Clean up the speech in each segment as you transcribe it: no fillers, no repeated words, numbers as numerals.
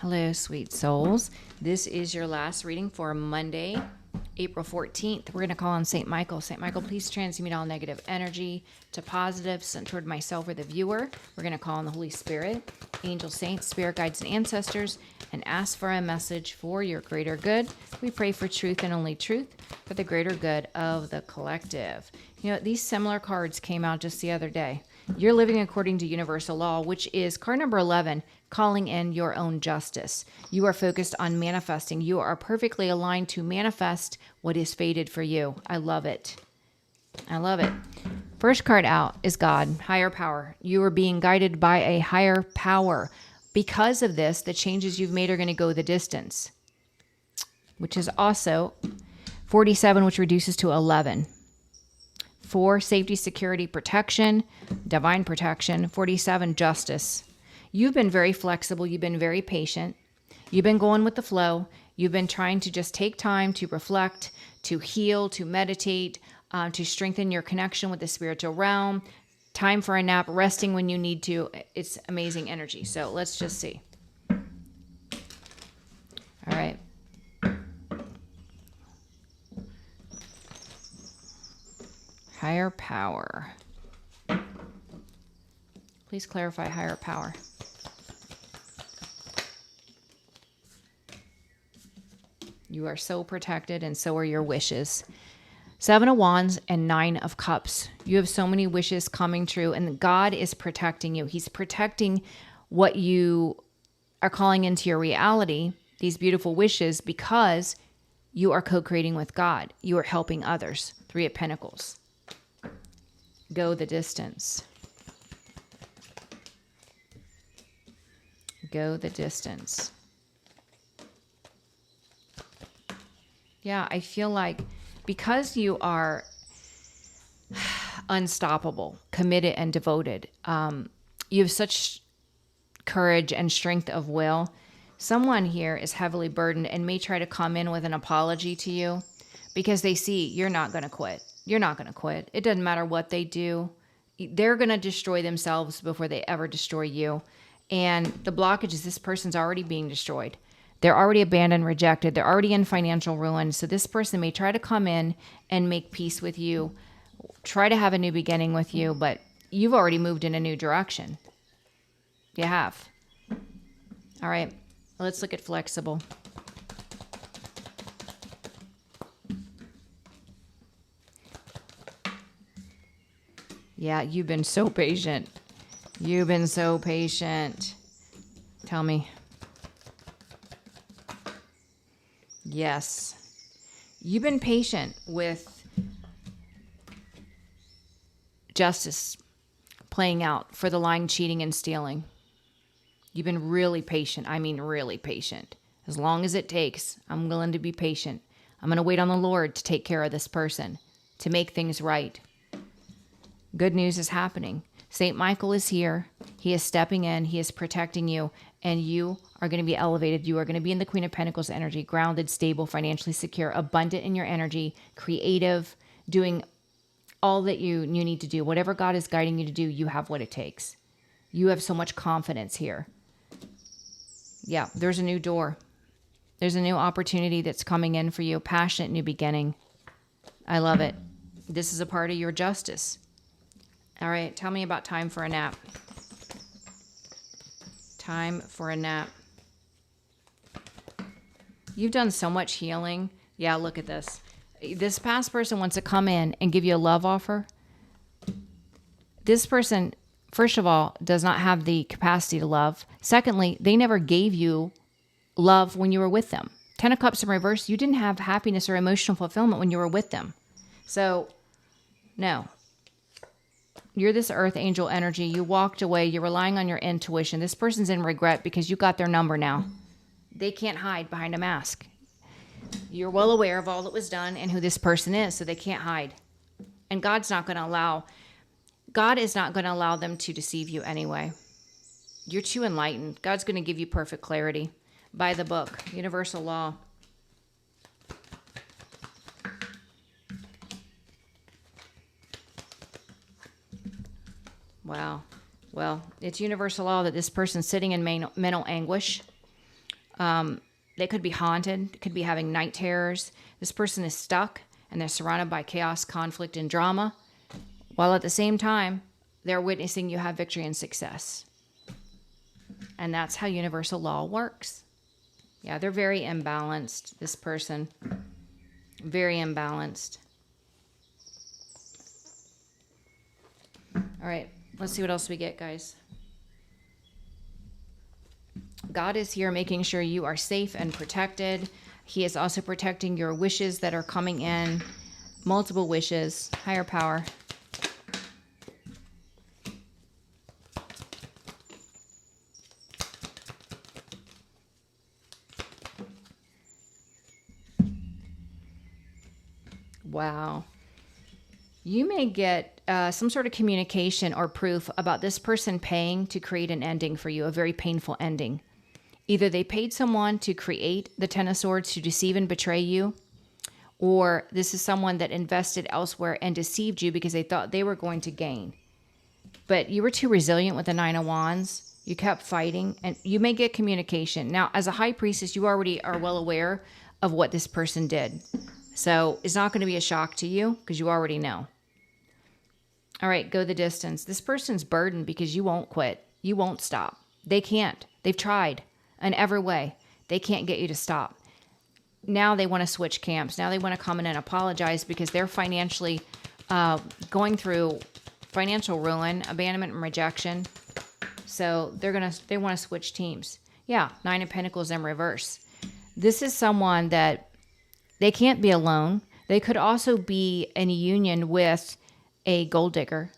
Hello, sweet souls. This is your last reading for Monday, April 14th. We're going to call on St. Michael. St. Michael, please transmute all negative energy to positive, sent toward myself or the viewer. We're going to call on the Holy Spirit, angel saints, spirit guides, and ancestors, and ask for a message for your greater good. We pray for truth and only truth for the greater good of the collective. You know, these similar cards came out just the other day. You're living according to universal law, which is card number 11, calling in your own justice. You are focused on manifesting. You are perfectly aligned to manifest what is fated for you. I love it. I love it. First card out is God, higher power. You are being guided by a higher power. Because of this, the changes you've made are going to go the distance, which is also 47, which reduces to 11. 4, safety, security, protection, divine protection. 47, justice. You've been very flexible. You've been very patient. You've been going with the flow. You've been trying to just take time to reflect, to heal, to meditate, to strengthen your connection with the spiritual realm. Time for a nap, resting when you need to. It's amazing energy. So let's just see. All right. Higher power. Please clarify higher power. You are so protected, and so are your wishes. 7 of Wands and 9 of Cups. You have so many wishes coming true, and God is protecting you. He's protecting what you are calling into your reality, these beautiful wishes, because you are co-creating with God. You are helping others. 3 of Pentacles. Go the distance. Go the distance. Yeah, I feel like because you are unstoppable, committed, and devoted, you have such courage and strength of will. Someone here is heavily burdened and may try to come in with an apology to you because they see you're not going to quit. You're not going to quit. It doesn't matter what they do. They're going to destroy themselves before they ever destroy you. And the blockage is this person's already being destroyed. They're already abandoned, rejected. They're already in financial ruin. So this person may try to come in and make peace with you, try to have a new beginning with you, but you've already moved in a new direction. You have. All right, let's look at flexible. Yeah, you've been so patient. You've been so patient. Tell me. Yes. You've been patient with justice playing out for the lying, cheating, and stealing. You've been really patient. I mean, really patient. As long as it takes, I'm willing to be patient. I'm going to wait on the Lord to take care of this person, to make things right. Good news is happening. St. Michael is here. He is stepping in. He is protecting you. And you are going to be elevated. You are going to be in the Queen of Pentacles energy, grounded, stable, financially secure, abundant in your energy, creative, doing all that you need to do. Whatever God is guiding you to do, you have what it takes. You have so much confidence here. Yeah, there's a new door. There's a new opportunity that's coming in for you. Passionate new beginning. I love it. This is a part of your justice. All right, tell me about time for a nap. Time for a nap. You've done so much healing. Yeah, look at this. This past person wants to come in and give you a love offer. This person, first of all, does not have the capacity to love. Secondly, they never gave you love when you were with them. 10 of Cups in reverse, you didn't have happiness or emotional fulfillment when you were with them. So, no. You're this earth angel energy. You walked away. You're relying on your intuition. This person's in regret because you got their number now. They can't hide behind a mask. You're well aware of all that was done and who this person is, so they can't hide. And God is not going to allow them to deceive you anyway. You're too enlightened. God's going to give you perfect clarity by the book, universal law. Wow. Well, it's universal law that this person's sitting in mental anguish. They could be haunted, could be having night terrors. This person is stuck and they're surrounded by chaos, conflict, and drama, while at the same time, they're witnessing you have victory and success. And that's how universal law works. Yeah, they're very imbalanced, this person. Very imbalanced. All right, let's see what else we get, guys. God is here making sure you are safe and protected. He is also protecting your wishes that are coming in. Multiple wishes. Higher power. Wow. You may get some sort of communication or proof about this person paying to create an ending for you, a very painful ending. Either they paid someone to create the Ten of Swords to deceive and betray you, or this is someone that invested elsewhere and deceived you because they thought they were going to gain. But you were too resilient with the Nine of Wands. You kept fighting, and you may get communication. Now, as a high priestess, you already are well aware of what this person did. So it's not going to be a shock to you because you already know. All right, go the distance. This person's burdened because you won't quit. You won't stop. They can't. They've tried in every way. They can't get you to stop. Now they want to switch camps. Now they want to come in and apologize because they're financially going through financial ruin, abandonment, and rejection. So they want to switch teams. Yeah, Nine of Pentacles in reverse. This is someone that they can't be alone. They could also be in a union with a gold digger.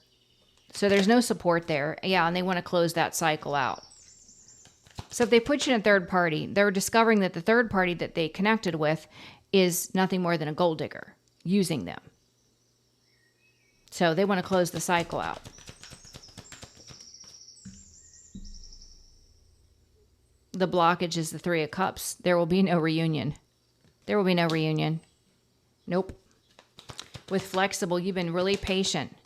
So there's no support there. Yeah, and they want to close that cycle out. So if they put you in a third party, they're discovering that the third party that they connected with is nothing more than a gold digger using them. So they want to close the cycle out. The blockage is the Three of Cups. There will be no reunion. There will be no reunion. Nope. With flexible, you've been really patient.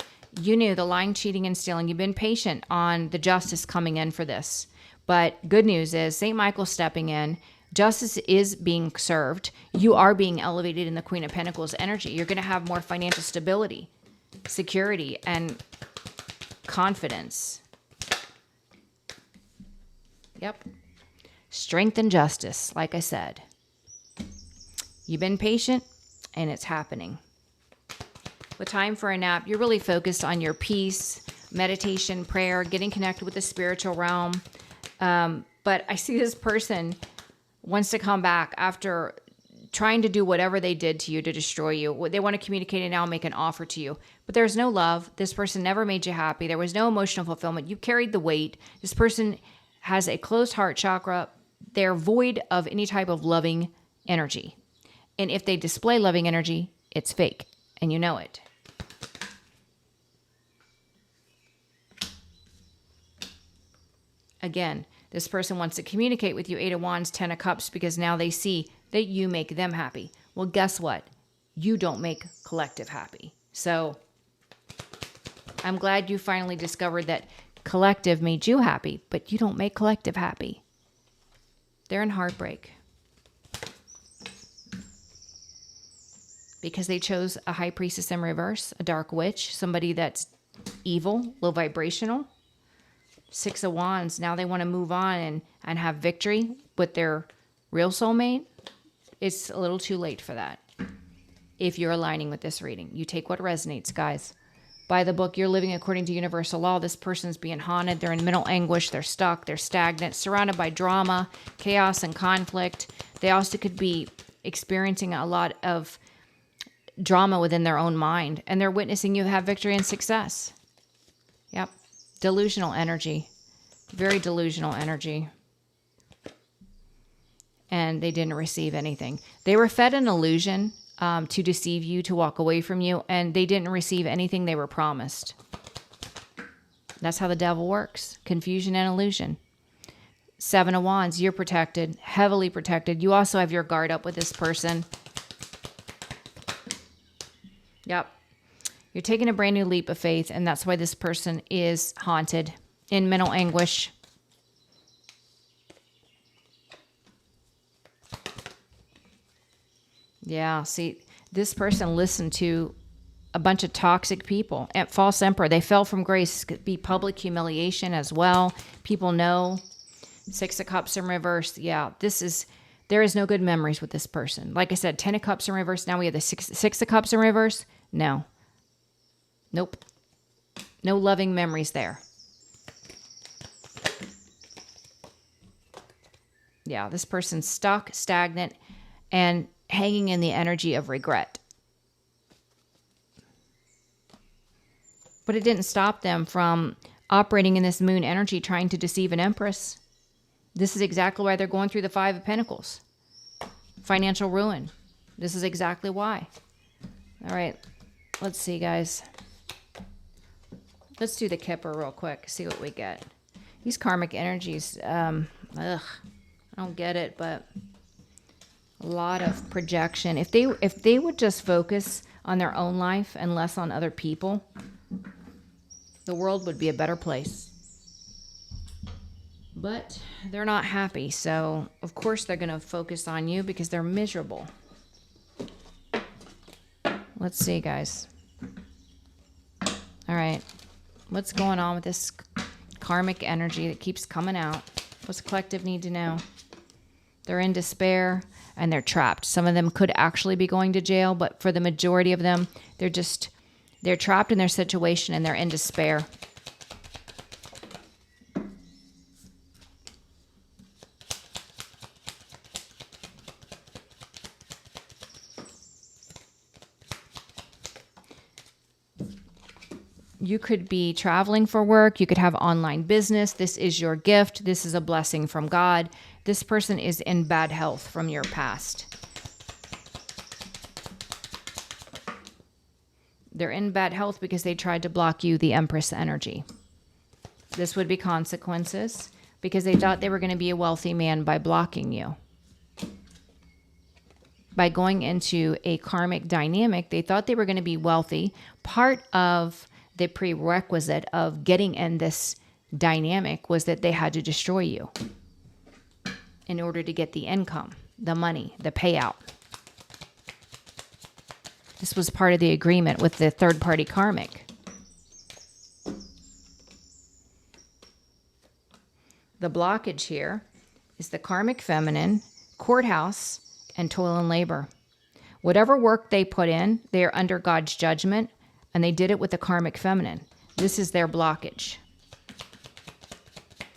You knew the lying, cheating, and stealing. You've been patient on the justice coming in for this. But good news is St. Michael's stepping in. Justice is being served. You are being elevated in the Queen of Pentacles energy. You're going to have more financial stability, security, and confidence. Yep. Strength and justice, like I said. You've been patient, and it's happening. With time for a nap, you're really focused on your peace, meditation, prayer, getting connected with the spiritual realm. But I see this person wants to come back after trying to do whatever they did to you to destroy you. They want to communicate and now make an offer to you. But there's no love. This person never made you happy. There was no emotional fulfillment. You carried the weight. This person has a closed heart chakra. They're void of any type of loving energy. And if they display loving energy, it's fake. And you know it. Again, this person wants to communicate with you, Eight of Wands, Ten of Cups, because now they see that you make them happy. Well, guess what? You don't make collective happy. So I'm glad you finally discovered that collective made you happy, but you don't make collective happy. They're in heartbreak. Because they chose a high priestess in reverse, a dark witch, somebody that's evil, low vibrational. Six of Wands, now they want to move on and have victory with their real soulmate. It's a little too late for that. If you're aligning with this reading, you take what resonates, guys. By the book, You're Living According to Universal Law. This person's being haunted. They're in mental anguish. They're stuck. They're stagnant, surrounded by drama, chaos, and conflict. They also could be experiencing a lot of drama within their own mind, and they're witnessing you have victory and success. Yep. Delusional energy. Very delusional energy. And they didn't receive anything. They were fed an illusion to deceive you, to walk away from you, and they didn't receive anything they were promised. That's how the devil works. Confusion and illusion. Seven of Wands, you're protected, heavily protected. You also have your guard up with this person. Yep. You're taking a brand new leap of faith, and that's why this person is haunted, in mental anguish. Yeah, see, this person listened to a bunch of toxic people. At false emperor, they fell from grace. Could be public humiliation as well. People know. Six of Cups in reverse. Yeah, there is no good memories with this person. Like I said, 10 of Cups in reverse. Now we have the six of Cups in reverse. No. Nope. No loving memories there. Yeah, this person's stuck, stagnant, and hanging in the energy of regret. But it didn't stop them from operating in this moon energy, trying to deceive an empress. This is exactly why they're going through the Five of Pentacles. Financial ruin. This is exactly why. All right, let's see, guys. Let's do the Kipper real quick, see what we get. These karmic energies, I don't get it, but a lot of projection. If they would just focus on their own life and less on other people, the world would be a better place. But they're not happy, so of course they're going to focus on you because they're miserable. Let's see, guys. All right. What's going on with this karmic energy that keeps coming out? What's the collective need to know? They're in despair and they're trapped. Some of them could actually be going to jail, but for the majority of them, they're trapped in their situation and they're in despair. You could be traveling for work. You could have online business. This is your gift. This is a blessing from God. This person is in bad health from your past. They're in bad health because they tried to block you, the Empress energy. This would be consequences because they thought they were going to be a wealthy man by blocking you. By going into a karmic dynamic, they thought they were going to be wealthy. Part of the prerequisite of getting in this dynamic was that they had to destroy you in order to get the income, the money, the payout. This was part of the agreement with the third-party karmic. The blockage here is the karmic feminine, courthouse, and toil and labor. Whatever work they put in, they are under God's judgment, and they did it with the karmic feminine. This is their blockage.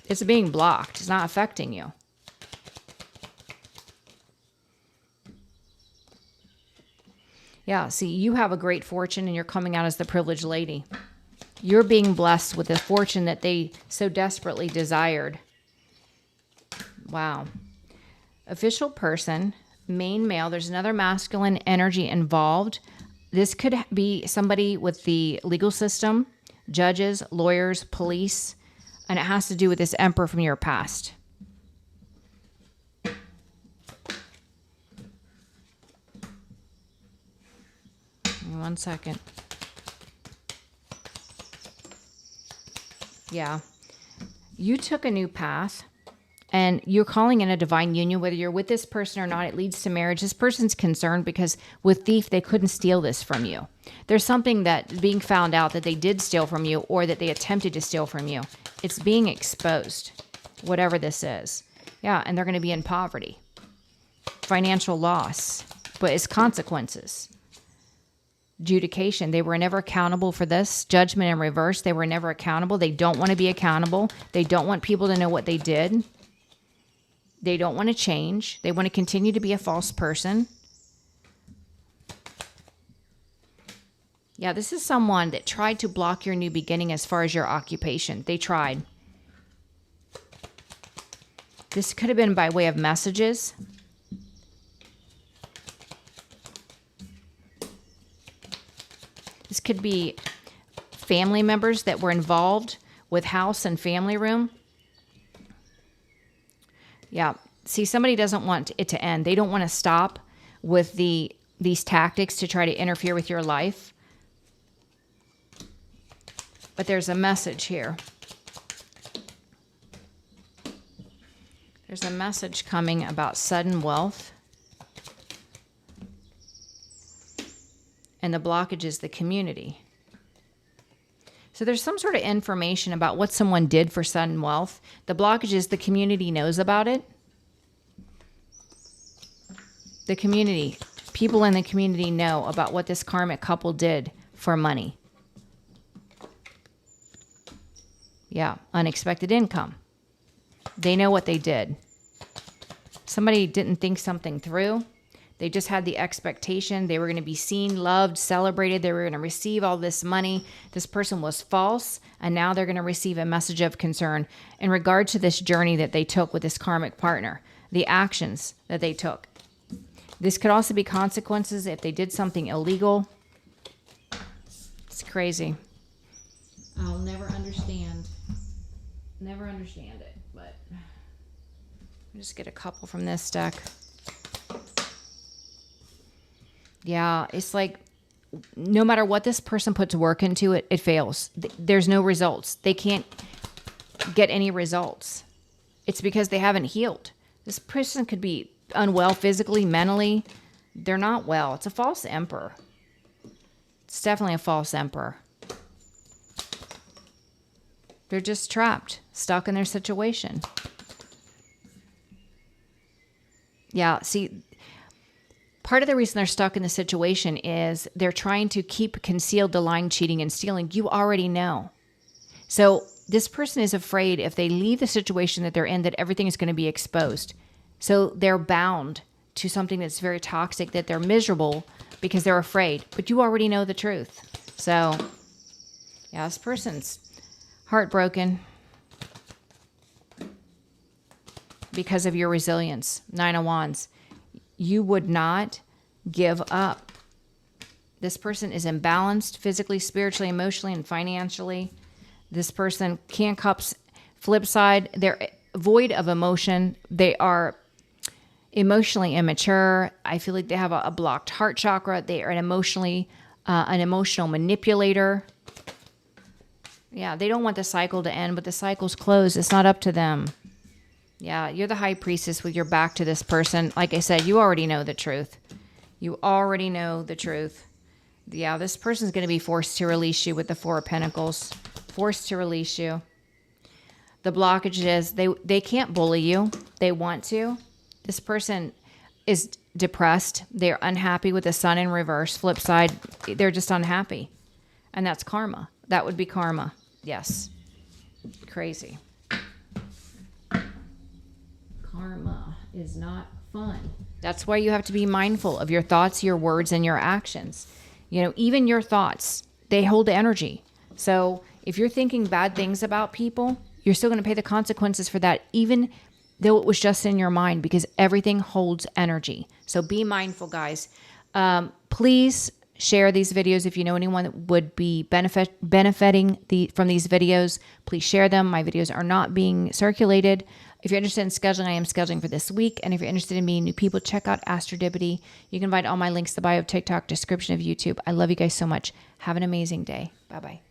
It's being blocked. It's not affecting you. Yeah, see, you have a great fortune and you're coming out as the privileged lady. You're being blessed with the fortune that they so desperately desired. Wow. Official person, main male. There's another masculine energy involved. This could be somebody with the legal system, judges, lawyers, police, and it has to do with this emperor from your past. One second. Yeah. You took a new path and you're calling in a divine union, whether you're with this person or not. It leads to marriage. This person's concerned because with thief, they couldn't steal this from you. There's something that being found out that they did steal from you or that they attempted to steal from you. It's being exposed, whatever this is. Yeah, and they're going to be in poverty. Financial loss, but it's consequences. Adjudication. They were never accountable for this. Judgment in reverse. They were never accountable. They don't want to be accountable. They don't want people to know what they did. They don't want to change. They want to continue to be a false person. Yeah, this is someone that tried to block your new beginning as far as your occupation. They tried. This could have been by way of messages. This could be family members that were involved with house and family room. Yeah. See, somebody doesn't want it to end. They don't want to stop with these tactics to try to interfere with your life. But there's a message here. There's a message coming about sudden wealth. And the blockage is the community. So there's some sort of information about what someone did for sudden wealth. The blockage is the community knows about it. The community, people in the community know about what this karmic couple did for money. Yeah, unexpected income. They know what they did. Somebody didn't think something through. They just had the expectation they were going to be seen, loved, celebrated. They were going to receive all this money. This person was false, and now they're going to receive a message of concern in regard to this journey that they took with this karmic partner, the actions that they took. This could also be consequences if they did something illegal. It's crazy. I'll never understand it, but I'll just get a couple from this deck. Yeah, it's like no matter what this person puts work into it, it fails. There's no results. They can't get any results. It's because they haven't healed. This person could be unwell physically, mentally. They're not well. It's a false emperor. It's definitely a false emperor. They're just trapped, stuck in their situation. Yeah, see, part of the reason they're stuck in the situation is they're trying to keep concealed the lying, cheating, and stealing. You already know. So this person is afraid if they leave the situation that they're in, that everything is going to be exposed. So they're bound to something that's very toxic, that they're miserable because they're afraid. But you already know the truth. So, yeah, this person's heartbroken because of your resilience. 9 of Wands. You would not give up. This person is imbalanced physically, spiritually, emotionally, and financially. This person, King of Cups, flip side, they're void of emotion. They are emotionally immature. I feel like they have a blocked heart chakra. They are an emotional manipulator. Yeah, they don't want the cycle to end, but the cycle's closed. It's not up to them. Yeah, you're the high priestess with your back to this person. Like I said, you already know the truth. You already know the truth. Yeah, this person's going to be forced to release you with the 4 of Pentacles. Forced to release you. The blockage is they can't bully you. They want to. This person is depressed. They're unhappy with the Sun in reverse. Flip side, they're just unhappy. And that's karma. That would be karma. Yes. Crazy. Karma is not fun. That's why you have to be mindful of your thoughts, your words, and your actions. You know, even your thoughts, they hold energy. So if you're thinking bad things about people, you're still going to pay the consequences for that, even though it was just in your mind, because everything holds energy. So be mindful, guys. Please share these videos if you know anyone that would be benefiting from these videos. Please share them. My videos are not being circulated. If you're interested in scheduling, I am scheduling for this week. And if you're interested in meeting new people, check out Astrodivity. You can find all my links in the bio of TikTok, description of YouTube. I love you guys so much. Have an amazing day. Bye-bye.